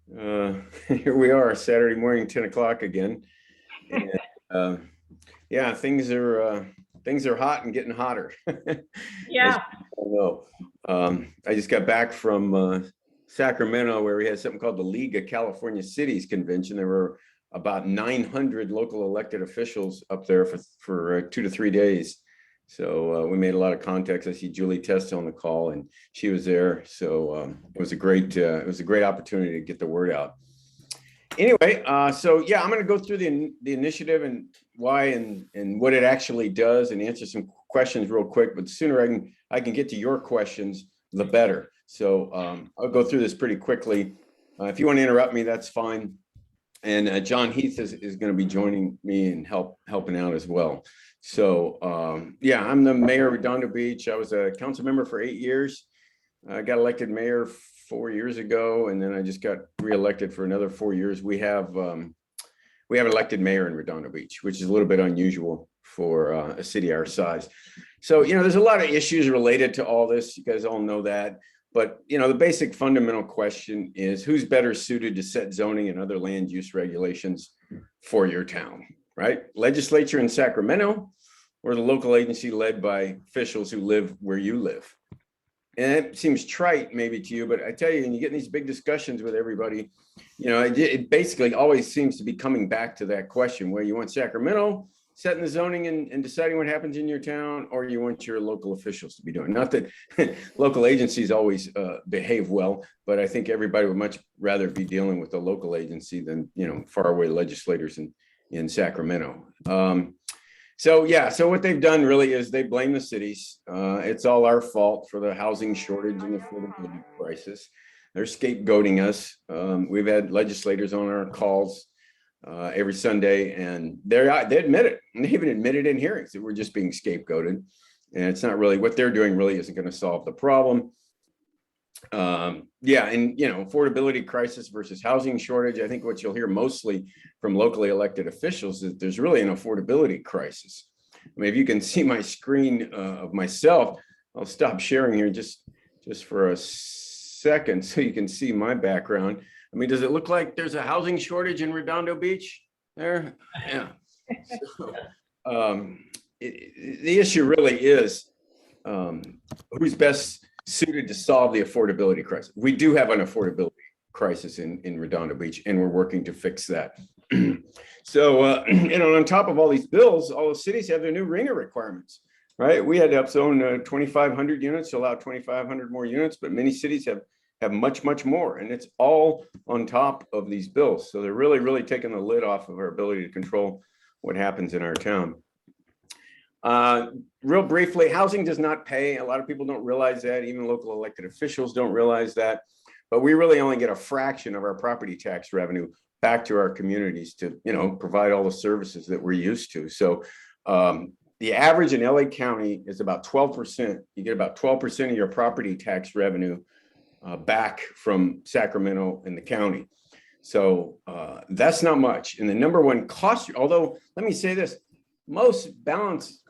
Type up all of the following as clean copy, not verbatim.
Here we are, Saturday morning, 10 o'clock again. And yeah, things are hot and getting hotter. Yeah. I just got back from Sacramento, where we had something called the League of California Cities convention. There were about 900 local elected officials up there for 2 to 3 days. So we made a lot of contacts. I see Julie Testa on the call, and she was there. So it was a great opportunity to get the word out. Anyway, so yeah, I'm going to go through the initiative and why and what it actually does, and answer some questions real quick. But the sooner I can get to your questions, the better. So I'll go through this pretty quickly. If you want to interrupt me, that's fine. And John Heath is going to be joining me and helping out as well. So yeah, I'm the mayor of Redondo Beach. I was a council member for 8 years. I got elected mayor 4 years ago, and then I just got reelected for another 4 years. We have an elected mayor in Redondo Beach, which is a little bit unusual for a city our size. So, there's a lot of issues related to all this. You guys all know that. But, the basic fundamental question is, who's better suited to set zoning and other land use regulations for your town, right? Legislature in Sacramento, or the local agency led by officials who live where you live? And it seems trite maybe to you, but I tell you, when you get in these big discussions with everybody, it basically always seems to be coming back to that question, where you want Sacramento setting the zoning and deciding what happens in your town, or you want your local officials to be doing. Not that local agencies always behave well, but I think everybody would much rather be dealing with the local agency than, faraway legislators in Sacramento. So what they've done really is they blame the cities. It's all our fault for the housing shortage and the affordability crisis. They're scapegoating us. We've had legislators on our calls every Sunday, and they admit it. And they even admitted in hearings that we're just being scapegoated. And it's not really what they're doing, really isn't going to solve the problem. Affordability crisis versus housing shortage. I think what you'll hear mostly from locally elected officials is there's really an affordability crisis. I mean, if you can see my screen of myself, I'll stop sharing here just for a second so you can see my background. I mean, does it look like there's a housing shortage in Redondo Beach there? Yeah. So, the issue really is who's best suited to solve the affordability crisis. We do have an affordability crisis in Redondo Beach, and we're working to fix that. So, on top of all these bills, all the cities have their new RENA requirements, right? We had to upzone 2,500 units to allow 2,500 more units, but many cities have much, much more, and it's all on top of these bills. So they're really, really taking the lid off of our ability to control what happens in our town. Real briefly, housing does not pay. A lot of people don't realize that. Even local elected officials don't realize that. But we really only get a fraction of our property tax revenue back to our communities to, provide all the services that we're used to. So the average in LA County is about 12%. You get about 12% of your property tax revenue back from Sacramento and the county. So that's not much. And the number one cost, although let me say this, most balance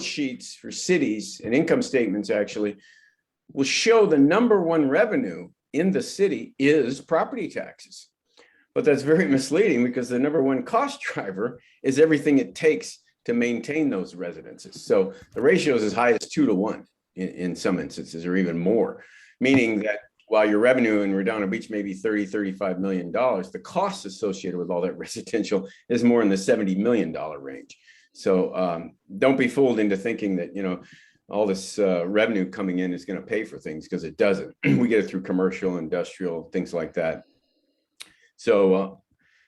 sheets for cities and income statements actually will show the number one revenue in the city is property taxes. But that's very misleading, because the number one cost driver is everything it takes to maintain those residences. So the ratio is as high as 2 to 1 in some instances, or even more, meaning that while your revenue in Redondo Beach may be $35 million, the costs associated with all that residential is more in the $70 million range. So don't be fooled into thinking that, all this revenue coming in is going to pay for things, because it doesn't. We get it through commercial, industrial, things like that. So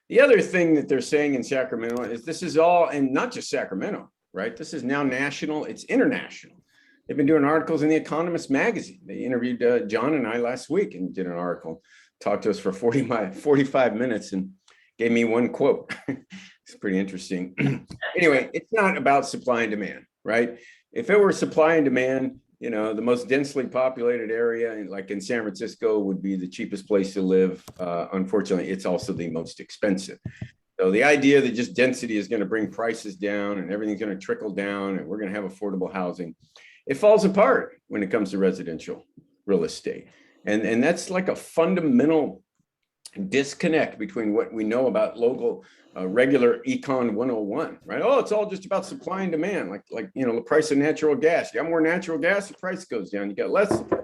the other thing that they're saying in Sacramento is this is all, and not just Sacramento, right? This is now national, it's international. They've been doing articles in The Economist magazine. They interviewed John and I last week and did an article, talked to us for 45 minutes and gave me one quote. It's pretty interesting. Anyway, it's not about supply and demand, right? If it were supply and demand, the most densely populated area, like in San Francisco, would be the cheapest place to live. Unfortunately, it's also the most expensive. So the idea that just density is going to bring prices down and everything's going to trickle down and we're going to have affordable housing, it falls apart when it comes to residential real estate. And that's like a fundamental disconnect between what we know about local regular econ 101, right? Oh, it's all just about supply and demand, like the price of natural gas. You got more natural gas, the price goes down. You got less supply.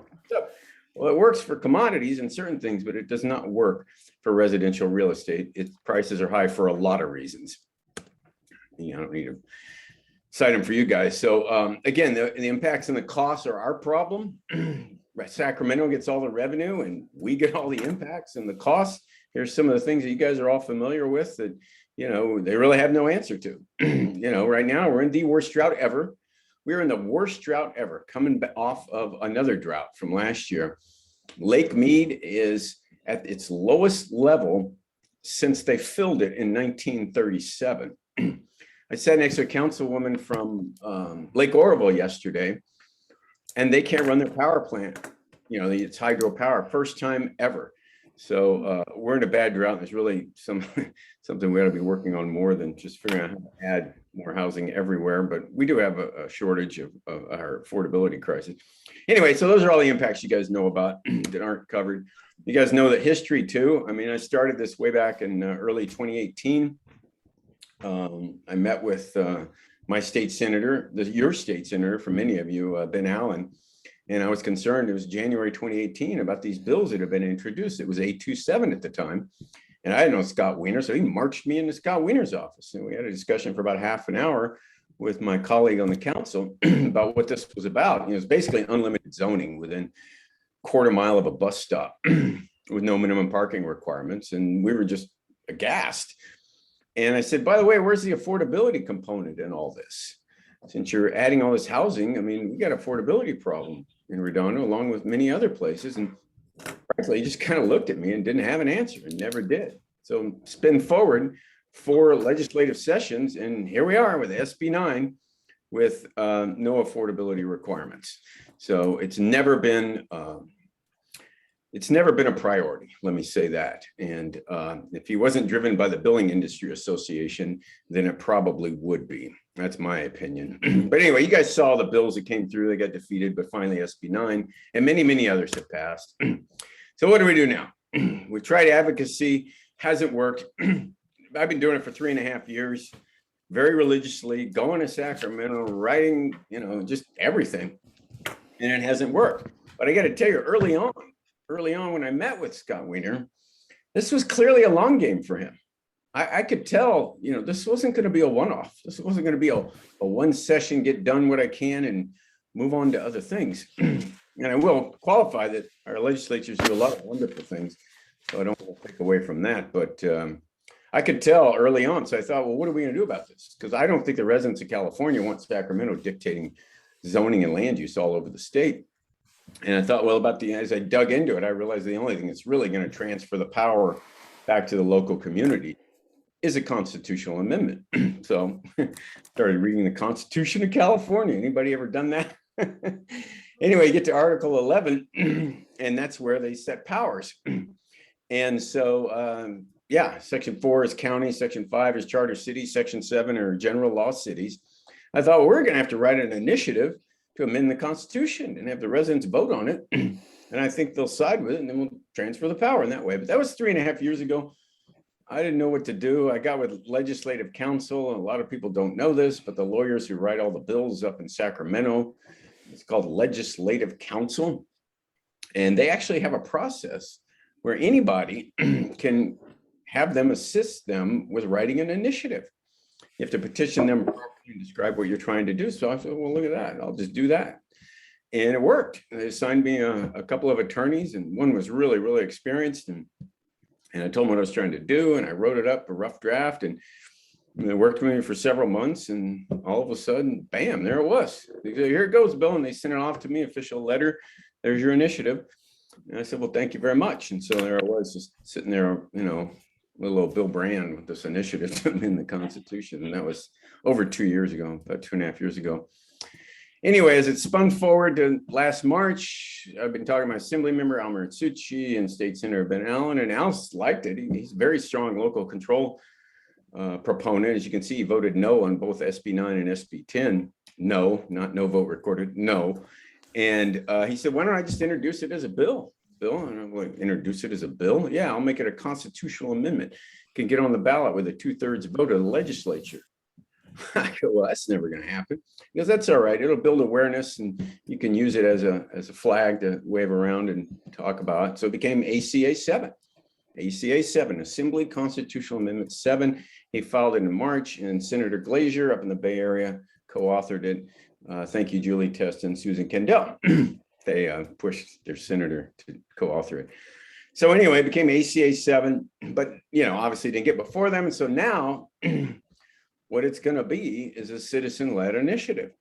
Well, it works for commodities and certain things, but it does not work for residential real estate. Its prices are high for a lot of reasons. I don't need to cite them for you guys. So again, the impacts and the costs are our problem. Sacramento gets all the revenue and we get all the impacts and the costs. Here's some of the things that you guys are all familiar with that, they really have no answer to. Right now we're in the worst drought ever. We're in the worst drought ever, coming off of another drought from last year. Lake Mead is at its lowest level since they filled it in 1937. I sat next to a councilwoman from Lake Oroville yesterday, and they can't run their power plant. It's hydropower, first time ever. So we're in a bad drought. There's really something we ought to be working on more than just figuring out how to add more housing everywhere. But we do have a shortage of our affordability crisis. Anyway, so those are all the impacts you guys know about that aren't covered. You guys know that history too. I mean, I started this way back in early 2018. I met with my state senator, your state senator, for many of you, Ben Allen. And I was concerned, it was January 2018, about these bills that have been introduced. It was 827 at the time. And I didn't know Scott Wiener, so he marched me into Scott Wiener's office. And we had a discussion for about half an hour with my colleague on the council about what this was about. It was basically unlimited zoning within a quarter mile of a bus stop with no minimum parking requirements. And we were just aghast. And I said, by the way, where's the affordability component in all this? Since you're adding all this housing, I mean, we got an affordability problem in Redondo, along with many other places. And frankly, he just kind of looked at me and didn't have an answer and never did. So spin forward 4 legislative sessions, and here we are with SB 9 with no affordability requirements. So it's never been a priority, let me say that. And if he wasn't driven by the Building Industry Association, then it probably would be. That's my opinion. But anyway, you guys saw the bills that came through. They got defeated, but finally SB 9 and many, many others have passed. So what do we do now? We tried advocacy, hasn't worked. I've been doing it for 3.5 years, very religiously, going to Sacramento, writing, just everything. And it hasn't worked. But I got to tell you, early on when I met with Scott Wiener, this was clearly a long game for him. I could tell, this wasn't going to be a one-off. This wasn't going to be a one session, get done what I can and move on to other things. And I will qualify that our legislatures do a lot of wonderful things, so I don't want to take away from that. But I could tell early on, so I thought, well, what are we going to do about this? Because I don't think the residents of California want Sacramento dictating zoning and land use all over the state. And I thought, well, as I dug into it, I realized the only thing that's really going to transfer the power back to the local community is a constitutional amendment. So started reading the Constitution of California. Anybody ever done that? Anyway, you get to Article 11, and that's where they set powers. And so, Section 4 is county, Section 5 is charter cities, Section 7 are general law cities. I thought, well, we're going to have to write an initiative to amend the Constitution and have the residents vote on it. And I think they'll side with it, and then we'll transfer the power in that way. But that was 3.5 years ago. I didn't know what to do. I got with legislative counsel. A lot of people don't know this, but the lawyers who write all the bills up in Sacramento, it's called legislative counsel. And they actually have a process where anybody can have them assist them with writing an initiative. You have to petition them and describe what you're trying to do. So I said, well, look at that. I'll just do that. And it worked. They assigned me a couple of attorneys, and one was really, really experienced. And I told them what I was trying to do, and I wrote it up, a rough draft, and they worked with me for several months, and all of a sudden, bam, there it was. They said, here it goes, Bill, and they sent it off to me, official letter. There's your initiative. And I said, well, thank you very much. And so there I was, just sitting there, little old Bill Brand with this initiative in the Constitution, and that was over 2 years ago, about 2.5 years ago. Anyway, as it spun forward to last March, I've been talking to my Assembly member, Almer Tsuchi, and State Senator Ben Allen, and Al liked it. He's a very strong local control proponent. As you can see, he voted no on both SB 9 and SB 10. No, not no vote recorded, no. And he said, why don't I just introduce it as a bill? bill. And I'm going to introduce it as a bill. Yeah, I'll make it a constitutional amendment. Can get on the ballot with a 2/3 vote of the legislature. I go, well, that's never going to happen. Because that's all right. It'll build awareness and you can use it as a flag to wave around and talk about. So it became ACA 7. ACA 7, Assembly Constitutional Amendment 7. He filed it in March, and Senator Glazier up in the Bay Area co-authored it. Thank you, Julie Test and Susan Kendall. They pushed their senator to co-author it. So anyway, it became ACA 7, but obviously didn't get before them. And so now what it's going to be is a citizen-led initiative.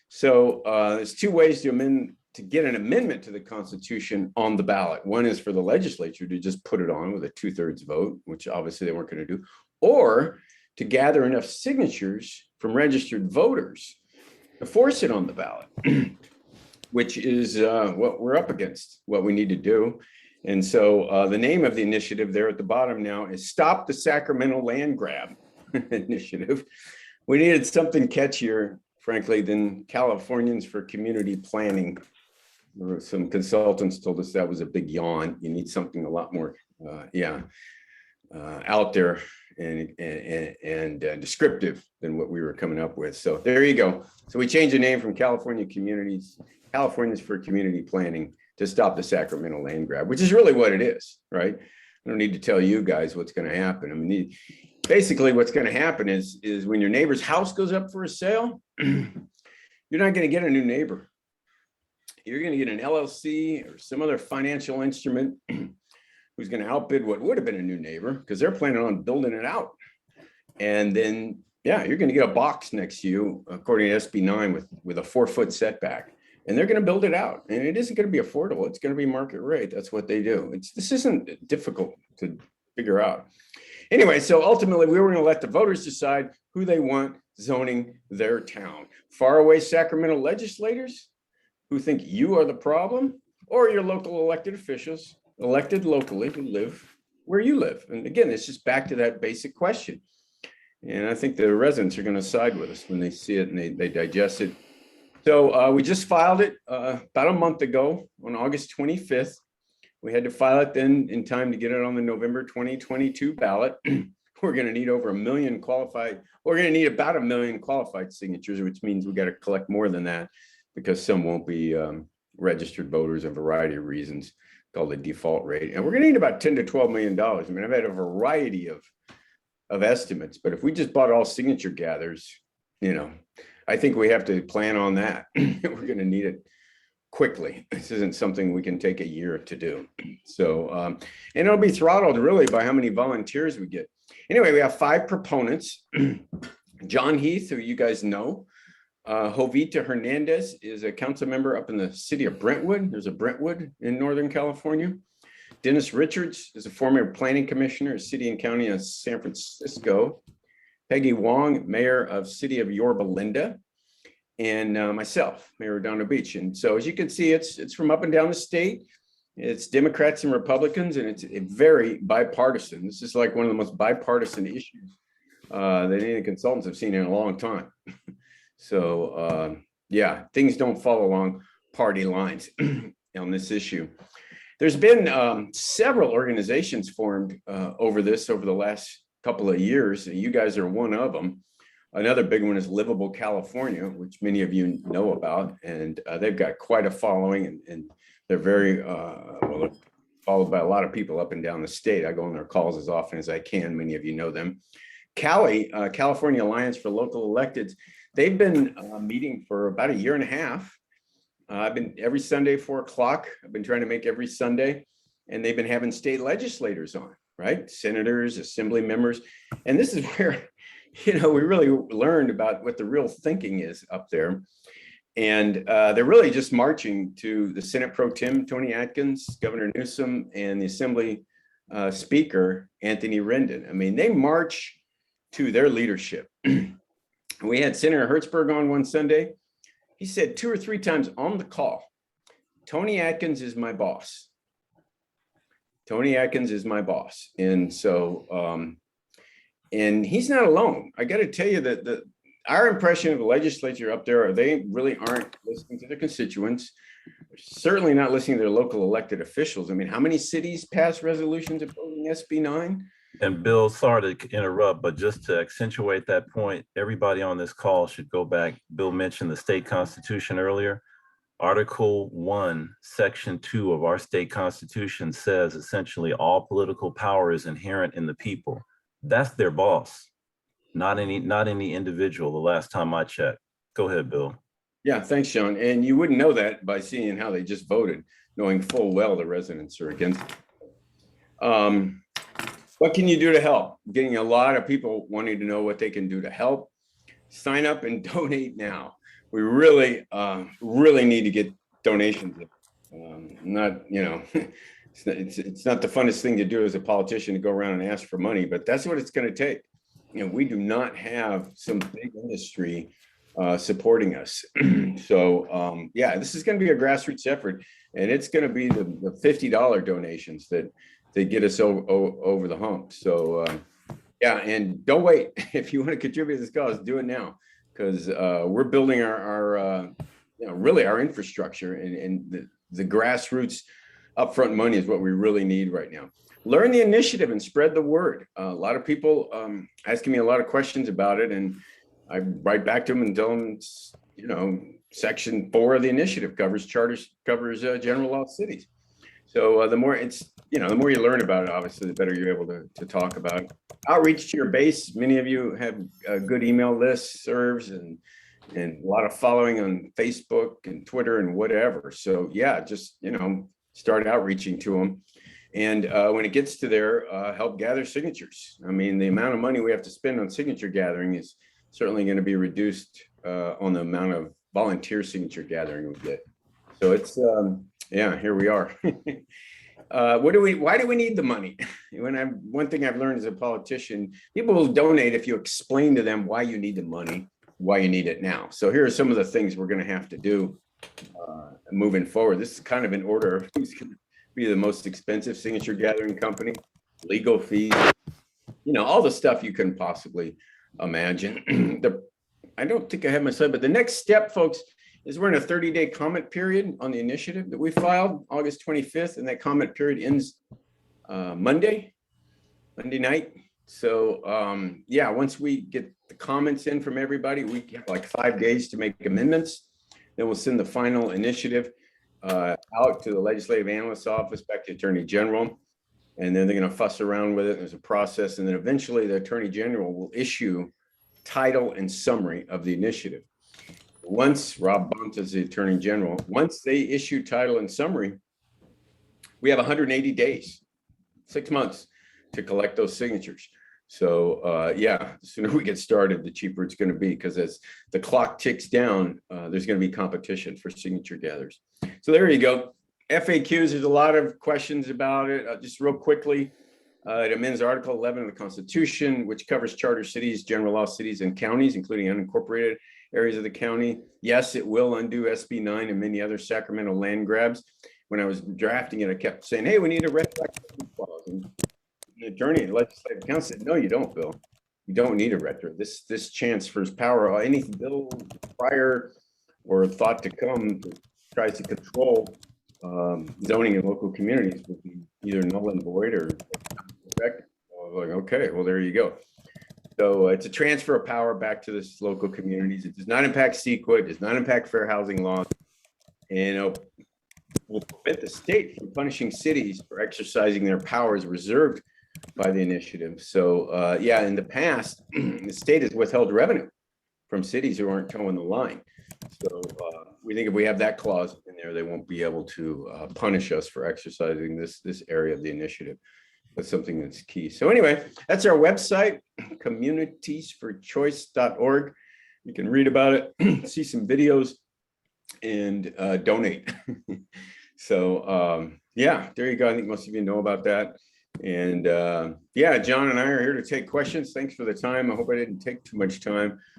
So there's two ways to get an amendment to the Constitution on the ballot. One is for the legislature to just put it on with a 2/3 vote, which obviously they weren't going to do, or to gather enough signatures from registered voters to force it on the ballot, which is what we're up against, what we need to do. And so the name of the initiative there at the bottom now is Stop the Sacramento Land Grab Initiative. We needed something catchier, frankly, than Californians for Community Planning. Some consultants told us that was a big yawn. You need something a lot more, out there and descriptive than what we were coming up with. So there you go. So we changed the name from Californians for Community Planning to Stop the Sacramento Land Grab, which is really what it is, right? I don't need to tell you guys what's going to happen. I mean, basically what's going to happen is when your neighbor's house goes up for a sale, you're not going to get a new neighbor. You're going to get an LLC or some other financial instrument who's going to outbid what would have been a new neighbor because they're planning on building it out. And then, you're going to get a box next to you, according to SB 9, with a 4-foot setback. And they're going to build it out. And it isn't going to be affordable. It's going to be market rate. That's what they do. This isn't difficult to figure out. Anyway, so ultimately, we were going to let the voters decide who they want zoning their town. Faraway Sacramento legislators who think you are the problem, or your local elected officials, elected locally, who live where you live. And again, it's just back to that basic question. And I think the residents are going to side with us when they see it and they digest it. So we just filed it about a month ago on August 25th. We had to file it then in time to get it on the November 2022 ballot. We're going to need over 1 million qualified. We're going to need about 1 million qualified signatures, which means we got to collect more than that because some won't be registered voters, a variety of reasons, called the default rate. And we're going to need about $10 to $12 million. I mean, I've had a variety of estimates, but if we just bought all signature gathers, I think we have to plan on that. We're going to need it quickly. This isn't something we can take a year to do. So, and it'll be throttled really by how many volunteers we get. Anyway, we have 5 proponents. John Heath, who you guys know. Jovita Hernandez is a council member up in the city of Brentwood. There's a Brentwood in Northern California. Dennis Richards is a former planning commissioner of city and county of San Francisco. Peggy Wong, mayor of city of Yorba Linda. And myself, Mayor of Redondo Beach. And so as you can see, it's from up and down the state. It's Democrats and Republicans, and it's very bipartisan. This is like one of the most bipartisan issues that any of the consultants have seen in a long time. So things don't fall along party lines on this issue. There's been several organizations formed over the last couple of years. You guys are one of them. Another big one is Livable California, which many of you know about, and they've got quite a following, and they're very followed by a lot of people up and down the state. I go on their calls as often as I can. Many of you know them. California Alliance for Local Electeds, they've been meeting for about 1.5 years. I've been every Sunday, 4:00. I've been trying to make every Sunday, and they've been having state legislators on, right? Senators, assembly members, and this is where we really learned about what the real thinking is up there. And they're really just marching to the Senate Pro Tem, Tony Atkins, Governor Newsom, and the Assembly Speaker, Anthony Rendon. I mean, they march to their leadership. We had Senator Hertzberg on one Sunday. He said 2 or 3 times on the call, Tony Atkins is my boss. Tony Atkins is my boss. And so, and he's not alone. I got to tell you that our impression of the legislature up there, they really aren't listening to their constituents. certainly not listening to their local elected officials. I mean, how many cities pass resolutions opposing SB 9? And Bill, sorry to interrupt, but just to accentuate that point, everybody on this call should go back. Bill mentioned the state constitution earlier. Article 1, Section 2 of our state constitution says essentially all political power is inherent in the people. That's their boss, not any individual, the last time I checked. Go ahead, Bill. Yeah, thanks, Sean. And you wouldn't know that by seeing how they just voted, knowing full well the residents are against it. What can you do to help? Getting a lot of people wanting to know what they can do to help. Sign up and donate now. We really, really need to get donations. Not, you know, it's not the funnest thing to do as a politician to go around and ask for money, but that's what it's going to take. You know, we do not have some big industry supporting us. So yeah, this is going to be a grassroots effort, and it's going to be the $50 donations that they get us over the hump. So yeah, and don't wait. If you want to contribute to this cause, do it now, because we're building our you know, really our infrastructure, and the grassroots upfront money is what we really need right now. Learn the initiative and spread the word. A lot of people asking me a lot of questions about it, and I write back to them and tell them, you know, Section 4 of the initiative covers general law cities. So the more it's, you know, the more you learn about it, obviously, the better you're able to talk about it. Outreach to your base. Many of you have good email lists, serves, and a lot of following on Facebook and Twitter and whatever. So yeah, just, you know, start outreaching to them. And when it gets to there, help gather signatures. I mean, the amount of money we have to spend on signature gathering is certainly going to be reduced on the amount of volunteer signature gathering we get. So it's, yeah, here we are. Why do we need the money? One thing I've learned as a politician, people will donate if you explain to them why you need the money, why you need it now. So here are some of the things we're going to have to do moving forward. This is kind of in order of who's going to be the most expensive signature gathering company, legal fees, you know, all the stuff you can possibly imagine. I don't think I have my slide, but the next step, folks, is we're in a 30-day comment period on the initiative that we filed August 25th, and that comment period ends Monday night. So yeah, once we get the comments in from everybody, we have like 5 days to make amendments. Then we'll send the final initiative out to the legislative analyst's office, back to the Attorney General, and then they're going to fuss around with it. There's a process, and then eventually the Attorney General will issue title and summary of the initiative. Once Rob Bunt is the Attorney General, once they issue title and summary, we have 180 days, 6 months to collect those signatures. So yeah, the sooner we get started, the cheaper it's going to be, because as the clock ticks down, there's going to be competition for signature gatherers. So there you go. FAQs, there's a lot of questions about it. Just real quickly, it amends Article 11 of the Constitution, which covers charter cities, general law cities, and counties, including unincorporated areas of the county. Yes, it will undo SB 9 and many other Sacramento land grabs. When I was drafting it, I kept saying, hey, we need a retroactivity clause. And the attorney, the legislative counsel said, no, you don't, Bill. You don't need a retro. This transfers power. Any bill prior or thought to come that tries to control zoning in local communities will be either null and void or effective. Like, okay, well, there you go. So it's a transfer of power back to the local communities. It does not impact CEQA. It does not impact fair housing laws. And will prevent the state from punishing cities for exercising their powers reserved by the initiative. So yeah, in the past, the state has withheld revenue from cities who aren't towing the line. So we think if we have that clause in there, they won't be able to punish us for exercising this area of the initiative. That's something that's key. So anyway, that's our website, communitiesforchoice.org. You can read about it, see some videos, and donate. So yeah, there you go. I think most of you know about that. And yeah, John and I are here to take questions. Thanks for the time. I hope I didn't take too much time.